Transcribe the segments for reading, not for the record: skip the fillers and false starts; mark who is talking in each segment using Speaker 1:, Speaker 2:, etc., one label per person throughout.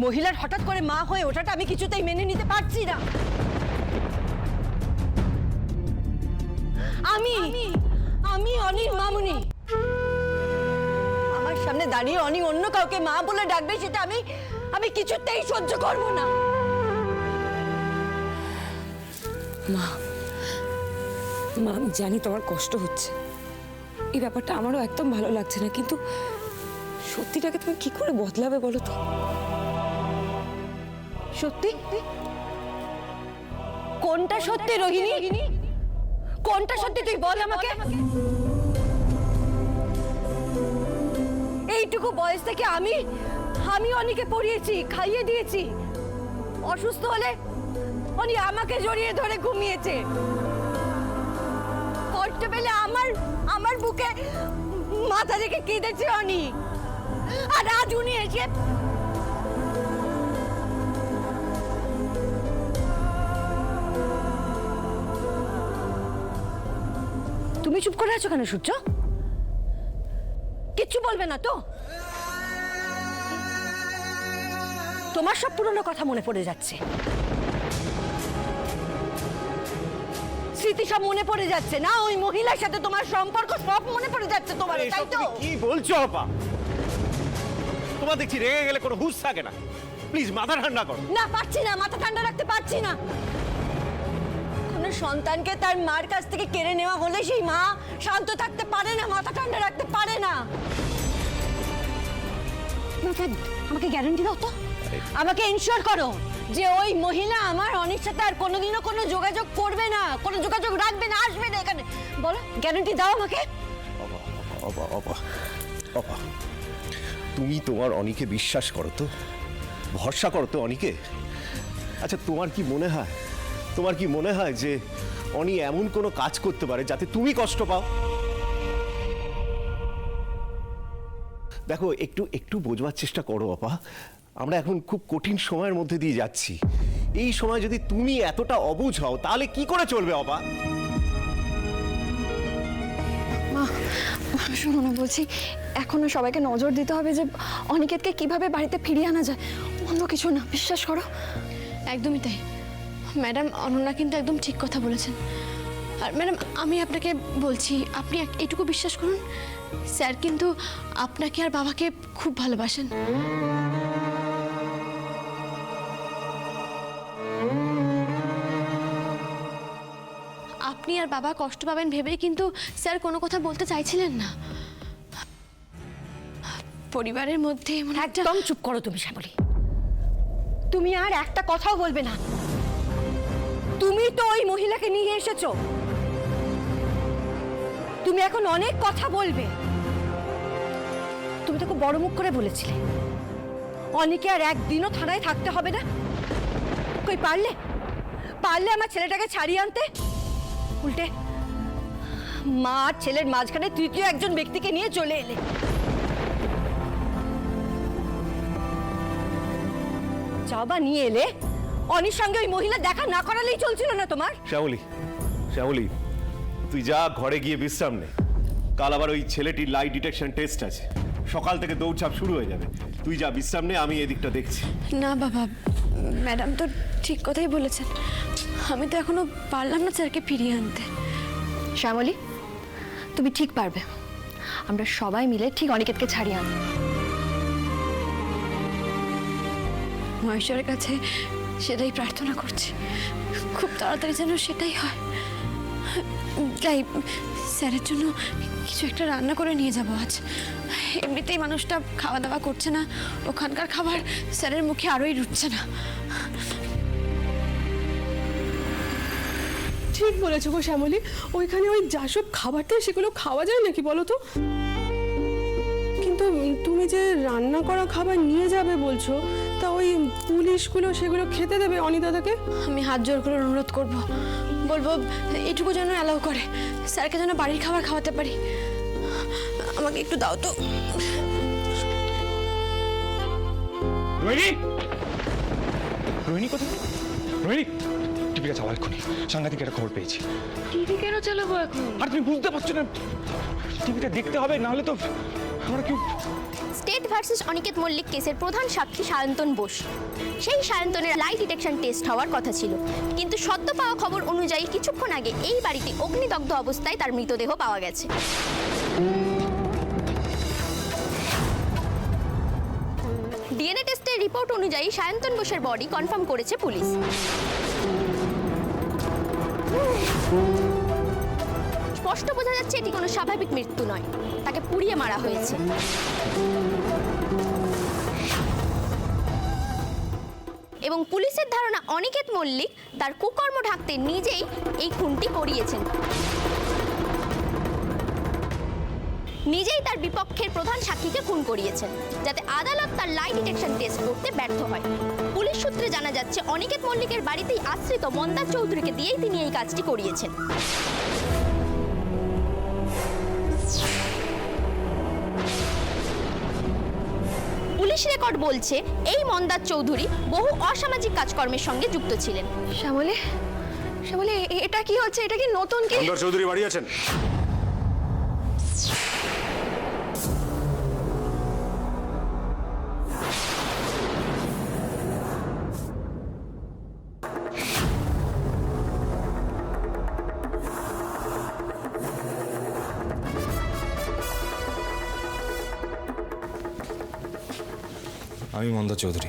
Speaker 1: মহিলার হঠাৎ করে মা হয়ে ওঠাটা আমি কিছুতেই মেনে নিতে পারছি না। আমি অনির মামুনি। আমার সামনে দাঁড়িয়ে অনি অন্য কাউকে মা বলে ডাকবে, সেটা আমি কিছুতেই সহ্য করব না।
Speaker 2: মা মা আমি জানি তোমার কষ্ট হচ্ছে, এই ব্যাপারটা আমারও একদম ভালো লাগছে না, কিন্তু সত্যিটাকে তুমি কি করে বদলাবে বলো তো?
Speaker 1: সত্যি? কোনটা সত্যি রোহিণী? কোনটা সত্যি তুই বল আমাকে। এইটুকু বয়স থেকে আমি অনিকে পড়িয়েছি, খাইয়ে দিয়েছি। অসুস্থ হলে অনি আমাকে জড়িয়ে ধরে ঘুমিয়েছে। কষ্ট পেলে আমার বুকে মাথা রেখে কেঁদেছে অনি। আর আজ উনি এসে তুমি চুপ করে আছো কেন সূর্য? কিচ্ছু বলবে না তো? তোমার সব পুরনো কথা মনে পড়ে যাচ্ছে, স্মৃতি সব মনে পড়ে যাচ্ছে না? ওই মহিলার সাথে তোমার সম্পর্ক সব মনে পড়ে যাচ্ছে তোমার, তাই তো?
Speaker 3: কি বলছো আপা? তোমার দেখছি রেগে গেলে কোনো হুঁশ থাকে না। প্লিজ মাথা ঠান্ডা করো।
Speaker 1: না, পারছি না, মাথা ঠান্ডা রাখতে পারছি না। কোনো সন্তানকে তার মার কাছ থেকে কেড়ে নেওয়া হলে সেই মা শান্ত থাকতে পারে না, মাথা ঠান্ডা রাখতে পারে না। আমাকে গ্যারান্টি দাও তো, আমাকে ইনশিওর করো যে ওই মহিলা আমার অনির সাথে আর কোনোদিনও কোনো যোগাযোগ করবে না, কোনো যোগাযোগ রাখবে না, আসবে না এখানে। বলো, গ্যারান্টি দাও আমাকে।
Speaker 3: তুমি তোমার অনিকে বিশ্বাস করো তো, ভরসা করো তো অনিকে। আচ্ছা, তোমার কি মনে হয় যে অনি এমন কোনো কাজ করতে পারে যাতে তুমি কষ্ট পাও? দেখো, একটু বোঝবার চেষ্টা করো আপা। আমরা এখন খুব কঠিন সময়ের মধ্যে দিয়ে যাচ্ছি। এই সময় যদি তুমি এতটা অবুঝ হও তাহলে কি করে চলবে আপা?
Speaker 4: মা শুনো না, বলছি এখনো সবাইকে নজর দিতে হবে যে অনিকেতকে কিভাবে বাড়িতে ফিরিয়ে আনা যায়, অন্য কিছু না, বিশ্বাস করো।
Speaker 5: একদমই তাই ম্যাডাম, অনন্যা কিন্তু একদম ঠিক কথা বলেছেন। আর ম্যাডাম, আমি আপনাকে বলছি, আপনি এটুকু বিশ্বাস করুন, স্যার কিন্তু আপনাকে আর বাবাকে খুব ভালোবাসেন। আপনি আর বাবা কষ্ট পাবেন ভেবেই কিন্তু স্যার কোনো কথা বলতে চাইছিলেন না। পরিবারের মধ্যে
Speaker 1: একদম চুপ করো তুমি শ্যামলী, তুমি আর একটা কথাও বলবে না। তুমি তো ওই মহিলাকে নিয়ে এসেছো, তুমি এখন অনেক কথা বলবে। তুমি তো খুব বড় মুখ করে বলেছিলে অনিকে আর একদিনও থানায় থাকতে হবে না। কই পারলে আমার ছেলেটাকে ছাড়িয়ে আনতে? উল্টে মা আর ছেলের মাঝখানে তৃতীয় একজন ব্যক্তিকে নিয়ে চলে এলে। যাবা নিয়ে এলে, অনির সঙ্গে ওই মহিলা দেখা না করালেই চলছিল না তোমার?
Speaker 3: শ্যামলী, তুই যা ঘরে গিয়ে বিশ্রাম নে। কাল আবার ওই ছেলেটির লাই ডিটেকশন টেস্ট আছে, সকাল থেকে দৌড়ঝাঁপ শুরু হয়ে যাবে। তুই যা বিশ্রাম নে, আমি এদিকটা দেখছি।
Speaker 5: না বাবা, ম্যাডাম তো ঠিক কথাই বলেছেন, আমি তো এখনো পারলাম না স্যারকে ফিরিয়ে আনতে।
Speaker 4: শ্যামলী, তুমি ঠিক পারবে, আমরা সবাই মিলে ঠিক অনিকেতকে ছাড়িয়ে আনবো।
Speaker 5: মহেশ্বরের কাছে সেটাই প্রার্থনা করছি, খুব তাড়াতাড়ি যেন সেটাই হয়। তাই স্যারের জন্য কিছু একটা রান্না করে নিয়ে যাবো আজ। এমনিতেই মানুষটা খাওয়া দাওয়া করছে না, ওখানকার খাবার স্যারের মুখে আরোই রুটছে না।
Speaker 6: ঠিক বলেছো গো শ্যামলী, ওইখানে ওই যা সব খাবার দেয় সেগুলো খাওয়া যায় নাকি বলো তো? কিন্তু তুমি যে রান্না করা খাবার নিয়ে যাবে বলছো, তা ওই পুলিশগুলো সেগুলো খেতে দেবে অনি দাদাকে?
Speaker 5: আমি হাত জোর করে অনুরোধ করবো, বলবো এটুকু যেন অ্যালাউ করে, স্যারকে যেন বাড়ির খাবার খাওয়াতে পারি। আমাকে একটু দাও তো।
Speaker 7: রোহিণী কোথায়? রোহিণী, টিভিটা চালাও এক্ষুনি, সাংঘাতিক একটা খবর পেয়েছি।
Speaker 2: টিভি কেন চালাবো এখন?
Speaker 7: আর তুমি বুঝতে পারছো না, টিভিটা দেখতে হবে, নাহলে তো আমরা কেউ।
Speaker 8: স্টেট ভার্সেস অনিকেত মল্লিক কেসের প্রধান সাক্ষী সায়ন্তন বোস। সেই সায়ন্তনের লাই ডিটেকশন টেস্ট হওয়ার কথা ছিল, কিন্তু সদ্য পাওয়া খবর অনুযায়ী কিছুক্ষণ আগে এই বাড়িতে অগ্নিদগ্ধ অবস্থায় তার মৃতদেহ পাওয়া গেছে। ডিএনএ টেস্টের রিপোর্ট অনুযায়ী সায়ন্তন বোসের বডি কনফার্ম করেছে পুলিশ। স্পষ্ট বোঝা যাচ্ছে এটি কোনো স্বাভাবিক মৃত্যু নয়, তাকে পুড়িয়ে মারা হয়েছে। এবং পুলিশের ধারণা অনিকেত মল্লিক তার কুকর্ম ঢাকতে নিজেই এই খুনটি করিয়েছেন, নিজেই তার বিপক্ষের প্রধান সাক্ষীকে খুন করিয়েছেন, যাতে আদালত তার লাই ডিটেকশন টেস্ট করতে ব্যর্থ হয়। পুলিশ সূত্রে জানা যাচ্ছে অনিকেত মল্লিকের বাড়িতেই আশ্রিত মন্দার চৌধুরীকে দিয়েই তিনি এই কাজটি করিয়েছেন। পুলিশ রেকর্ড বলছে এই মন্দার চৌধুরী বহু অসামাজিক কাজকর্মের সঙ্গে যুক্ত ছিলেন।
Speaker 4: শ্যামলী, শ্যামলী, এটা কি হচ্ছে? এটা কি নতুন কি?
Speaker 3: মন্দার চৌধুরী বাড়ি আছেন?
Speaker 7: আমি মন্দা চৌধুরী।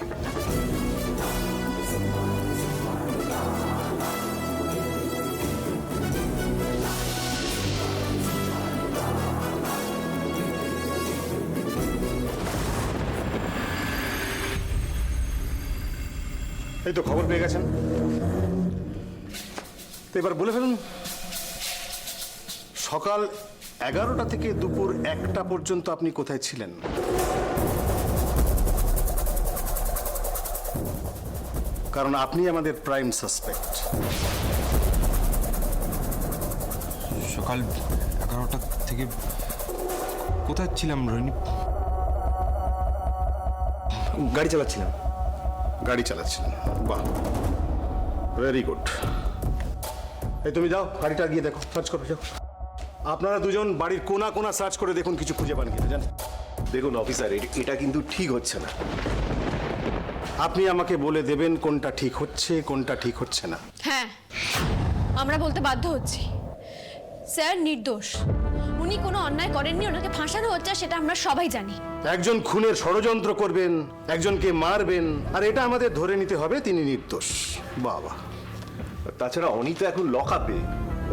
Speaker 3: এই তো খবর পেয়ে গেছেন, তো এবার বলে ফেলুন, সকাল 11টা থেকে দুপুর 1টা পর্যন্ত আপনি কোথায় ছিলেন? কারণ আপনি আমাদের প্রাইম সাসপেক্ট।
Speaker 7: সকাল 11টা থেকে কোথায় ছিলাম রোহিণী? গাড়ি চালাচ্ছিলাম।
Speaker 3: গাড়ি চালাচ্ছিলেন, বাহ, ভেরি গুড। এই তুমি যাও, গাড়িটা গিয়ে দেখো, সার্চ করো, যাও। আপনারা দুজন বাড়ির কোনা কোনা সার্চ করে দেখুন কিছু খুঁজে পান কিনা। জান, দেখুন অফিসার, এটা কিন্তু ঠিক হচ্ছে না। আপনি আমাকে বলে দেবেন কোনটা ঠিক হচ্ছে, কোনটা ঠিক হচ্ছে না।
Speaker 5: হ্যাঁ, আমরা বলতে বাধ্য হচ্ছি, স্যার নির্দোষ। উনি কোনো অন্যায় করেননি, ওনাকে ফাঁসানো হচ্ছে, সেটা আমরা সবাই জানি।
Speaker 3: একজন খুনের ষড়যন্ত্র করবেন, একজনকে মারবেন, আর এটা আমাদের ধরে নিতে হবে তিনি নির্দোষ। বাবা, তাছাড়া অনিতা এখন লকআপে,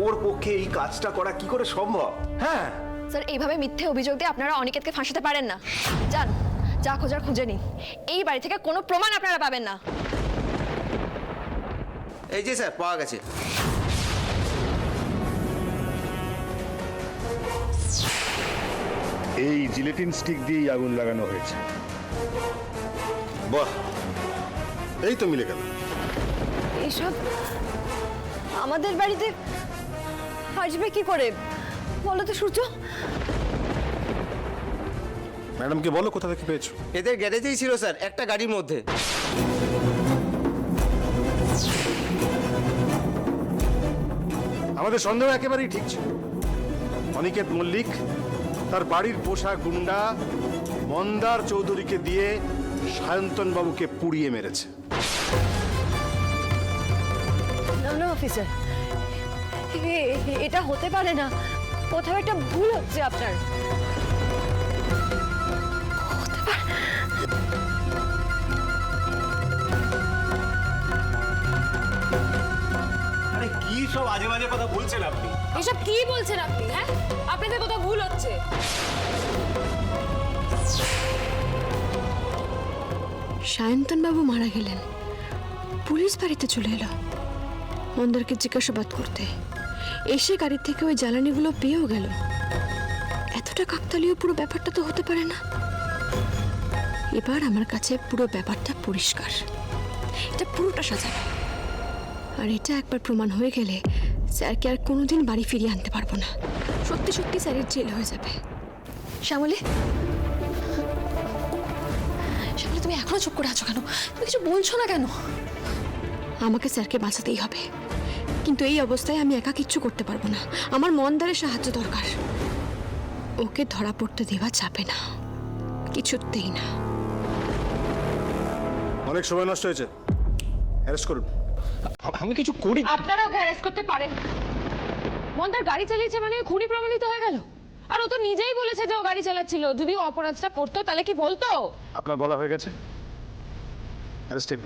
Speaker 3: ওর পক্ষে এই কাজটা করা কি করে সম্ভব?
Speaker 4: হ্যাঁ স্যার, এইভাবে মিথ্যে অভিযোগ দিয়ে আপনারা অনিকেতকে ফাঁসাতে পারেন না। যান, যা খোঁজার খুঁজে নিন, এই বাড়ি থেকে কোনো প্রমাণ আপনারা পাবেন না।
Speaker 9: এই যে স্যার, পাওয়া গেছে।
Speaker 10: এই জিলেটিন স্টিক দিয়েই আগুন লাগানো হয়েছে।
Speaker 3: বাহ, এই তো মিলে গেল।
Speaker 1: এসব আমাদের বাড়িতে আসবে কি করে বলো তো সূর্য?
Speaker 3: ম্যাডামকে বলো কোথা থেকে পেয়েছো।
Speaker 9: এদের গ্যারেজেই ছিল স্যার, একটা গাড়ির মধ্যে।
Speaker 3: আমাদের সন্দেহ একেবারেই ঠিক ছিল। অনিকেত মল্লিক তার বাড়ির পোষা গুন্ডা মন্দার চৌধুরীকে দিয়ে সায়ন্তন বাবুকে পুড়িয়ে মেরেছে।
Speaker 1: না না অফিসার, এটা হতে পারে না, কোথাও একটা ভুল হচ্ছে আপনার।
Speaker 3: আরে কি সব আজে বাজে কথা বলছেন আপনি?
Speaker 2: এসব কি বলছেন আপনি? হ্যাঁ, আপনাদের কোথাও ভুল হচ্ছে।
Speaker 4: সায়ন্তন বাবু মারা গেলেন, পুলিশ বাড়িতে চলে এলো মন্দারকে জিজ্ঞাসাবাদ করতে। এসে গাড়ি থেকে ওই জ্বালানিগুলো পেয়েও গেল। এতটা কাকতালীয় পুরো ব্যাপারটা তো হতে পারে না। এবার আমার কাছে পুরো ব্যাপারটা পরিষ্কার, এটা পুরোটা সাজানো। আর এটা একবার প্রমাণ হয়ে গেলে স্যারকে আর কোনোদিন বাড়ি ফিরিয়ে আনতে পারবো না। সত্যি সত্যি স্যারের জেল হয়ে যাবে। শ্যামলী, শ্যামলী, তুমি এখনো চুপ করে আছো কেন? তুমি কিছু বলছো না কেন? আমাকে স্যারকে বাঁচাতেই হবে, কিন্তু এই অবস্থায় আমি একা কিচ্ছু করতে পারবো না। আমার মন্দারের সাহায্য দরকার। ওকে ধরা পড়তে দেওয়া যাবে না। কিছুতেই না।
Speaker 3: অনেক সময় নষ্ট হয়েছে, অ্যারেস্ট করুন।
Speaker 7: আমি কিছু করি।
Speaker 2: আপনারা ওকে অ্যারেস্ট করতে পারেন। মন্দার গাড়ি চালিয়েছে মানে খুনি প্রমাণিত হয়ে গেল। আর ও তো নিজেই বলেছে যে ও গাড়ি চালাচ্ছিল। যদি ও অপরাধটা করতো তাহলে কি বলতো?
Speaker 3: আপনার বলা হয়ে গেছে, অ্যারেস্ট হিম।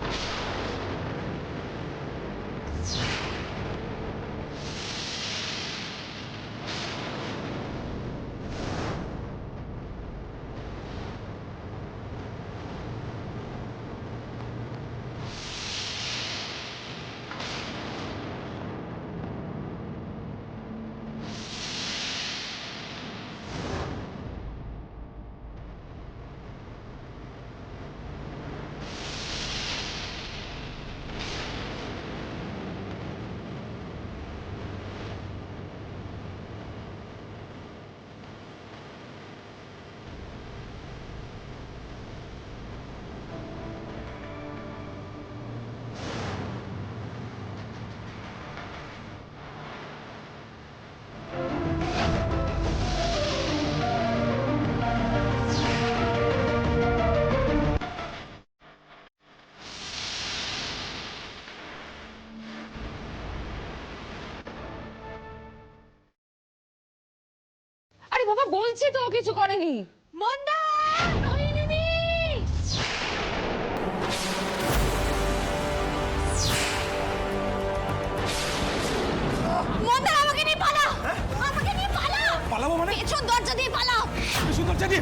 Speaker 2: আরে বাবা, বলছি তো ও কিছু করেনি। মন্দা! নয়নিনি!
Speaker 8: মন্দার, আমাকে নিয়ে পালা! আমাকে নিয়ে পালা!
Speaker 7: পালাবো মানে?
Speaker 8: পেছন দরজা দিয়ে পালাও!
Speaker 7: সুন্দর জানি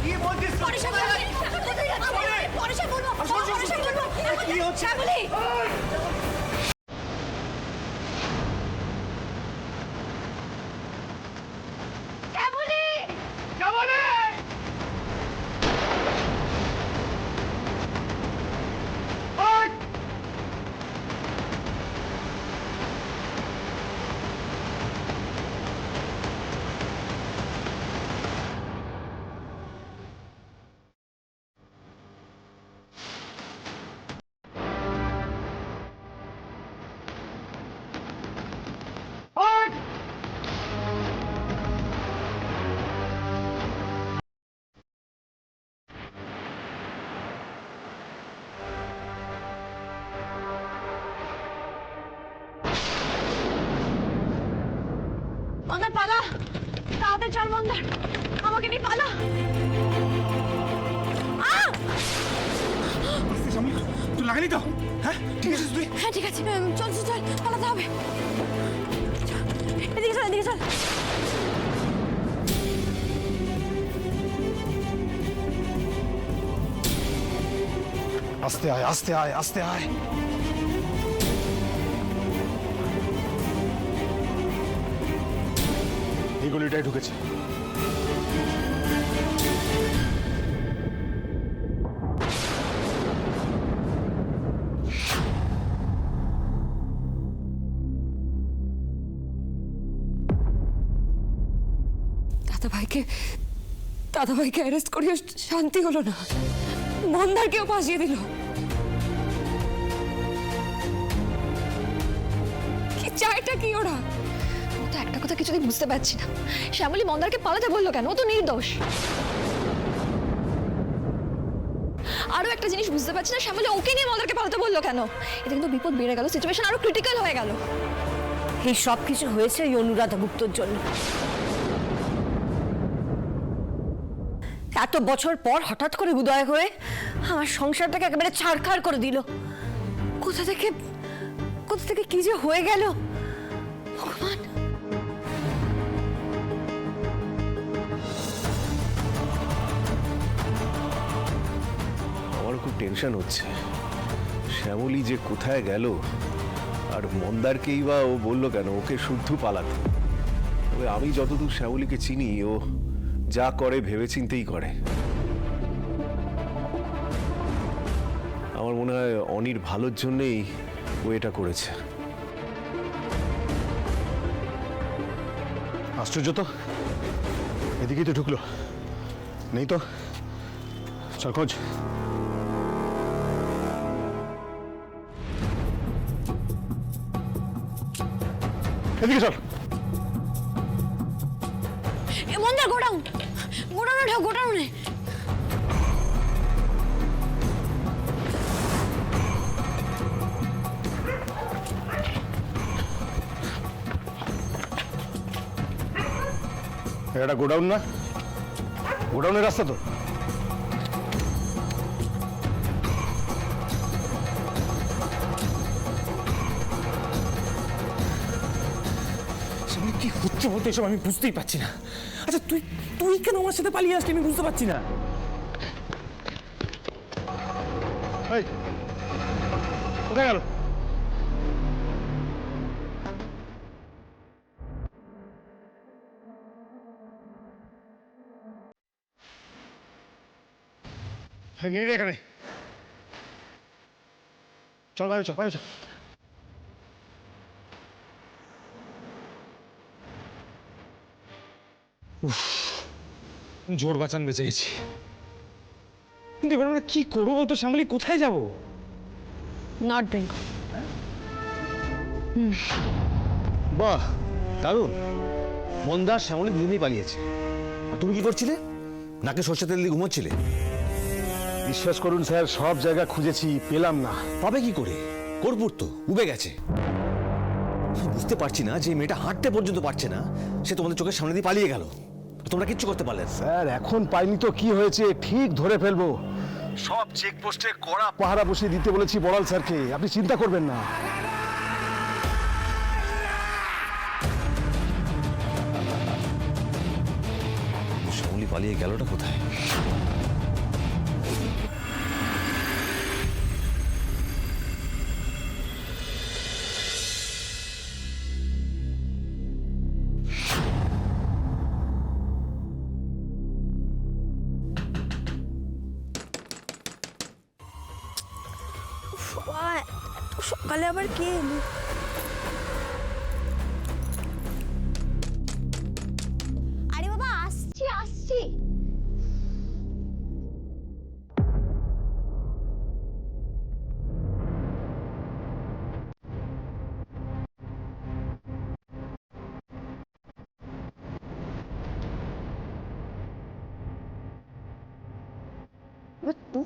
Speaker 9: কি বলছিস?
Speaker 8: পরিষ্কার বলবো! পরিষ্কার বলবো! পরিষ্কার বলবো! কি হচ্ছে? শ্যামলী! মন্দার, পালা! তাড়াতাড়ি চল মন্দার! আমাকে নিয়ে পালা!
Speaker 7: তুই লাগালি তো? হ্যাঁ, ঠিক আছে তুই।
Speaker 8: হ্যাঁ, ঠিক আছে, চল চল চল, পালাতে হবে। এদিকে চল, এদিকে চল।
Speaker 3: আস্তে আয়, আস্তে আয়, আস্তে আয়। এই গলিটায় ঢুকেছে।
Speaker 2: দাদাভাইকে অ্যারেস্ট করিয়ে শান্তি হলো না। মন্দারকেও ফাঁসিয়ে দিল। কি চাইটা কি ওরা?
Speaker 5: ও তো একটা কথা কিছুতেই বুঝতে পারছি না, শ্যামলী মন্দারকে পালাতে বললো কেন? ও তো নির্দোষ। আরো একটা জিনিস বুঝতে পারছি না, শ্যামলী ওকে নিয়ে মন্দারকে পালাতে বললো কেন? এতে কিন্তু বিপদ বেড়ে গেল, সিচুয়েশন আরো ক্রিটিক্যাল হয়ে গেল।
Speaker 1: এই সব কিছু হয়েছে এই অনুরাধা গুপ্তর জন্য। এত বছর পর হঠাৎ করে উদয় হয়ে আমার সংসারটাকে একেবারে ছাড়খাড় করে দিল। কোথা থেকে কি যে হয়ে গেল ভগবান।
Speaker 11: আমার খুব টেনশন হচ্ছে, শ্যামলী যে কোথায় গেল, আর মন্দারকেই বা ও বললো কেন ওকে শুদ্ধ পালাতে। তবে আমি যতদূর শ্যামলীকে চিনি, ও যা করে ভেবেচিন্তেই করে। আমার মনে হয় অনির ভালোর জন্যেই ও এটা করেছে।
Speaker 3: আশ্চর্য তো, এদিকেই তো ঢুকলো, নেই তো। চল খোঁজ। এদিকে চল।
Speaker 5: মন্দার গোডাউনে ঢোক, গোডাউনে।
Speaker 3: এটা গোডাউন না? গোডাউনের রাস্তা তো।
Speaker 7: কি হচ্ছে বলতে এসব আমি বুঝতেই পারছি না। আচ্ছা তুই তুই কেন আমার সাথে পালিয়ে আসলি আমি বুঝতে পারছি না।
Speaker 3: এই, কোথায় গেল? এখানে চল, বাইরে চল, বাইরে চল।
Speaker 7: জোর বাঁচান বেঁচে গেছি, কিন্তু এবার আমরা কি করবো বলতো শ্যামলী? কোথায় যাবো?
Speaker 4: নট বেঙ্গল।
Speaker 9: বাহ, দারুণ। মন্দার শ্যামলী দুদিনই পালিয়েছে। আর তুমি কি করছিলে? নাকে সর্ষে তেল দিয়ে ঘুমোচ্ছিলে?
Speaker 3: বিশ্বাস করুন স্যার, সব জায়গা খুঁজেছি, পেলাম না।
Speaker 9: পাবে কি করে? কর্পূর তো উবে গেছে। বুঝতে পারছি না যে মেয়েটা হাঁটতে পর্যন্ত পারছে না, সে তোমাদের চোখের সামনে দিয়ে পালিয়ে গেল, তোমরা কিচ্ছু করতে পারলে না।
Speaker 3: স্যার এখন পাইনি তো কি হয়েছে, ঠিক ধরে ফেলবো। সব চেকপোস্টে কড়া পাহারা বসিয়ে দিতে বলেছি বড়াল স্যারকে, আপনি চিন্তা করবেন না।
Speaker 9: শ্যামলী পালিয়ে গেলটা কোথায়?
Speaker 1: সকালে আবার কে এলো?
Speaker 8: আরে বাবা, আসছি আসছি।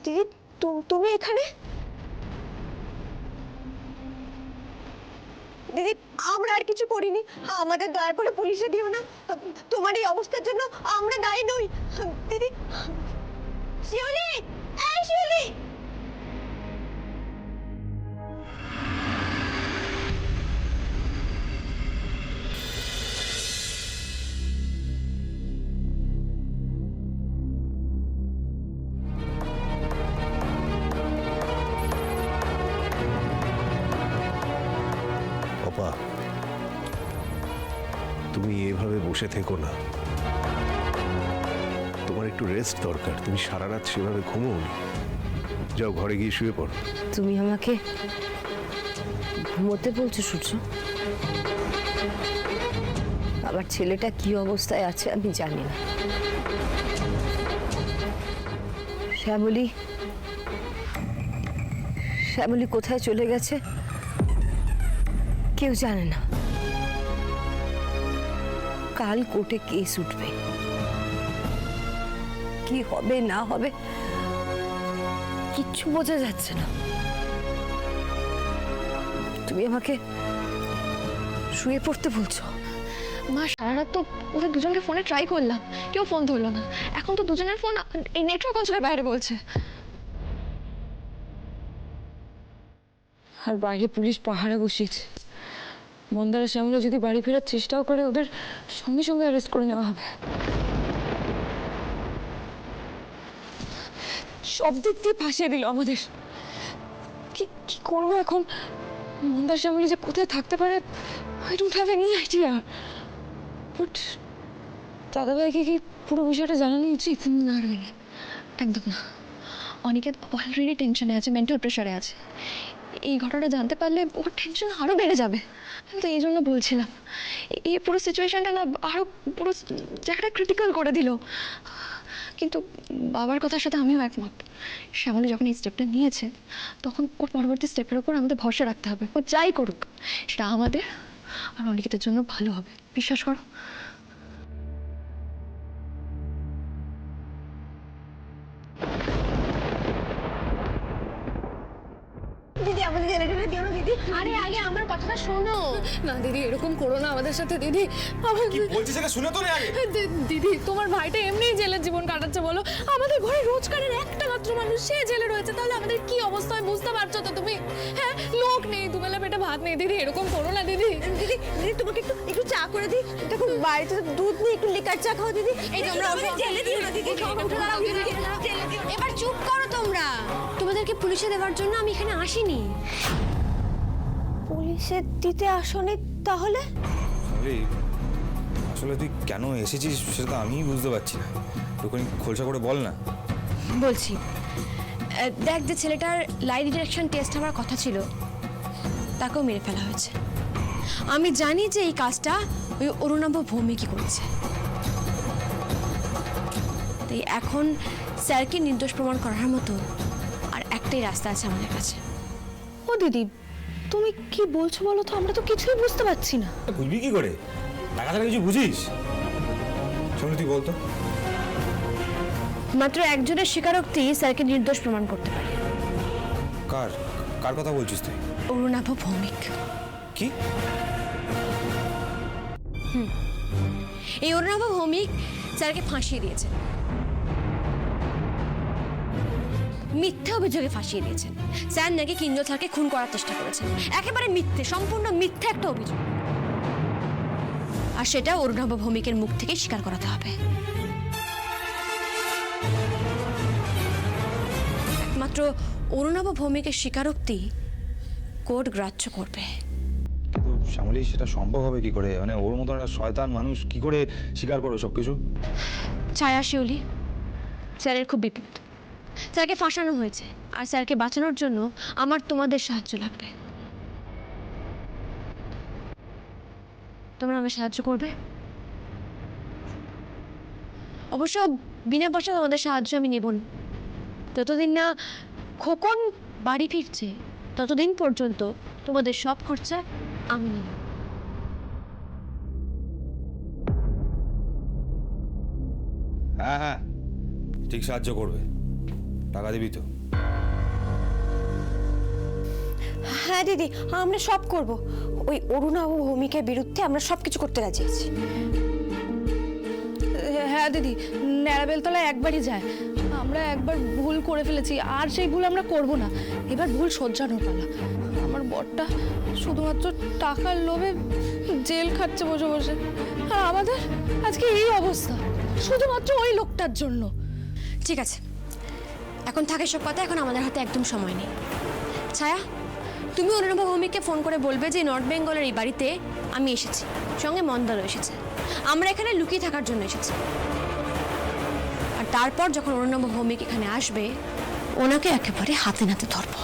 Speaker 1: দিদি, তুমি এখানে? দিদি, আমরা আর কিছু করিনি, আমাদের দয়া করে পুলিশে দিও না। তোমার এই অবস্থার জন্য আমরা দায়ী নই। দিদি, শিউলি, এই শিউলি।
Speaker 11: অপা, তুমি এভাবে বসে থেকো না, তোমার একটু রেস্ট দরকার। তুমি সারা রাত সেভাবে ঘুমোওনি, যাও ঘরে গিয়ে শুয়ে পড়ো।
Speaker 1: তুমি আমাকে ঘুমোতে বলছো সূর্য? আবার ছেলেটা কি অবস্থায় আছে আমি জানি না। শ্যামলী, শ্যামলী কোথায় চলে গেছে কেউ জানে না। কাল কোর্টে কেস উঠবে, কি হবে না হবে কিচ্ছু বোঝা যাচ্ছে না। তুমি আমাকে শুয়ে পড়তে বলছো?
Speaker 5: মা, সারা রাত তো ওদের দুজনকে ফোনে ট্রাই করলাম, কেউ ফোন ধরলো না। এখন তো দুজনের ফোন এই নেটওয়ার্ক অঞ্চলের বাইরে বলছে।
Speaker 2: আর বাইরে পুলিশ পাহারা বসিয়েছে। মন্দারা শ্যামলা যদি বাড়ি ফেরার চেষ্টাও করে, ওদের সঙ্গে সঙ্গে অ্যারেস্ট করে নেওয়া হবে। সব দিক দিয়ে ফাঁসিয়ে দিল আমাদের। কি কি করবো এখন? মন্দার শ্যামলি যে কোথায় থাকতে পারে, I don't have any idea. But দাদাভাইকে কি পুরো বিষয়টা জানানো উচিত?
Speaker 5: না রোহিণী, একদম না। অনিকেত অলরেডি টেনশনে আছে, মেন্টাল প্রেশারে আছে। এই ঘটনাটা জানতে পারলে ওর টেনশন আরও বেড়ে যাবে। আমি তো এই জন্য বলছিলাম, এই পুরো সিচুয়েশনটা না আরও পুরো জায়গাটা ক্রিটিক্যাল করে দিল। কিন্তু বাবার কথার সাথে আমিও একমত। শ্যামলী যখন এই স্টেপটা নিয়েছে, তখন ওর পরবর্তী স্টেপের ওপর আমাদের ভরসা রাখতে হবে। ও যাই করুক, সেটা আমাদের আর অনিকেতের জন্য ভালো হবে, বিশ্বাস করো।
Speaker 1: দিদি,
Speaker 5: আমাদের ছেলেটাকে দিও না দিদি।
Speaker 2: আরে আগে আমার কথাটা শোনো না দিদি, এরকম করো না আমাদের সাথে দিদি। আমার
Speaker 9: বলছি সেটা শুনে তো আগে।
Speaker 2: দিদি তোমার ভাইটা এমনিই জেলের জীবন কাটাচ্ছে বলো, আমাদের ঘরে রোজগারের একটা মাত্র মানুষ সে জেলে রয়েছে, তাহলে আমাদের কি অবস্থা হয় বুঝতে পারছো তো তুমি? হ্যাঁ, লোক নেই, দুবেলা পেটে ভাত নেই দিদি, এরকম করো না দিদি।
Speaker 1: দিদি দিদি তোমাকে একটু চা করে দিই। দেখো বাড়িতে তো দুধ নেই, একটু লিকার চা খাও দিদি।
Speaker 5: এই তোমরা
Speaker 1: জেলে দিও না দিদি।
Speaker 5: এবার চুপ করো তোমরা। তোমাদেরকে পুলিশে দেওয়ার জন্য আমি এখানে আসিনি।
Speaker 1: পুলিশে দিতে আসনি তাহলে?
Speaker 7: আসলে তুই কেন এসেছিস সেটা তো আমিই বুঝতে পারছি না, একটুখানি খোলসা করে বল না।
Speaker 5: বলছি, দেখ যে ছেলেটার লাই ডিটেকশন টেস্ট হওয়ার কথা ছিল তাকেও মেরে ফেলা হয়েছে। আমি জানি যে এই কাজটা ওই অরুণাভ ভৌমিকই করেছে। তাই এখন স্যারকে নির্দোষ প্রমাণ করার মতো আর একটাই রাস্তা আছে আমাদের কাছে।
Speaker 1: ও দিদি তুমি কি বলছো বলো তো, আমরা তো কিছুই বুঝতে পারছি না।
Speaker 7: বুঝবি কি করে? টাকা ছাড়া কিছু বুঝিস? শুনে তুই বলতো।
Speaker 5: মাত্র একজনের স্বীকারোক্তি স্যারকে নির্দোষ প্রমাণ করতে পারে।
Speaker 7: কার কার কথা বলছিস তুই?
Speaker 5: অরুণাভ ভৌমিক।
Speaker 7: কি?
Speaker 5: এই অরুণাভ ভৌমিক স্যারকে ফাঁসিয়ে দিয়েছে, মিথ্যে অভিযোগে ফাঁসিয়ে দিয়েছেন। স্যার নাকি কিঞ্জল স্যারকে খুন করার চেষ্টা করেছেন, একেবারে মিথ্যে, সম্পূর্ণ মিথ্যে একটা অভিযোগ। আর সেটা অরুণাভ ভৌমিকের মুখ থেকে স্বীকার করাতে হবে। একমাত্র অরুণাভ ভৌমিকের স্বীকারোক্তি কোর্ট গ্রাহ্য করবে।
Speaker 7: কিন্তু শ্যামলী, সেটা সম্ভব হবে কি করে? মানে ওর মতো একটা শয়তান মানুষ কি করে স্বীকার করো সবকিছু?
Speaker 5: ছায়া শিউলি, স্যারের খুব বিপদ। স্যারকে ফাঁসানো হয়েছে, আর স্যারকে বাঁচানোর জন্য আমার তোমাদের সাহায্য লাগবে। তোমরা আমাকে সাহায্য করবে? অবশ্য বিনা পয়সা তোমাদের সাহায্য আমি নেব না। যতদিন না খোকন বাড়ি ফিরছে ততদিন পর্যন্ত তোমাদের সব খরচা আমি নেব।
Speaker 7: হ্যাঁ হ্যাঁ, ঠিক সাহায্য করবে। টাকা দিবি তো?
Speaker 1: হ্যাঁ দিদি, আমরা সব করব। ওই অরুণাভ ভৌমিকের বিরুদ্ধে আমরা সব কিছু করতে রাজি আছি।
Speaker 6: হ্যাঁ দিদি, ন্যাড়াবেলতলা একবারই যায়। আমরা একবার ভুল করে ফেলেছি, আর সেই ভুল আমরা করব না। এবার ভুল শোধরানোর পালা। আমার বরটা শুধুমাত্র টাকার লোভে জেল খাচ্ছে বসে বসে, আর আমাদের আজকে এই অবস্থা শুধুমাত্র ওই লোকটার জন্য।
Speaker 5: ঠিক আছে, এখন থাকে সব কথা, এখন আমাদের হাতে একদম সময় নেই। ছায়া, তুমি অরুণাভ ভৌমিককে ফোন করে বলবে যে নর্থ বেঙ্গলের এই বাড়িতে আমি এসেছি, সঙ্গে মন্দারও এসেছে। আমরা এখানে লুকিয়ে থাকার জন্য এসেছি। আর তারপর যখন অরুণাভ ভৌমিক এখানে আসবে, ওনাকে একেবারে হাতে নাতে ধরবো।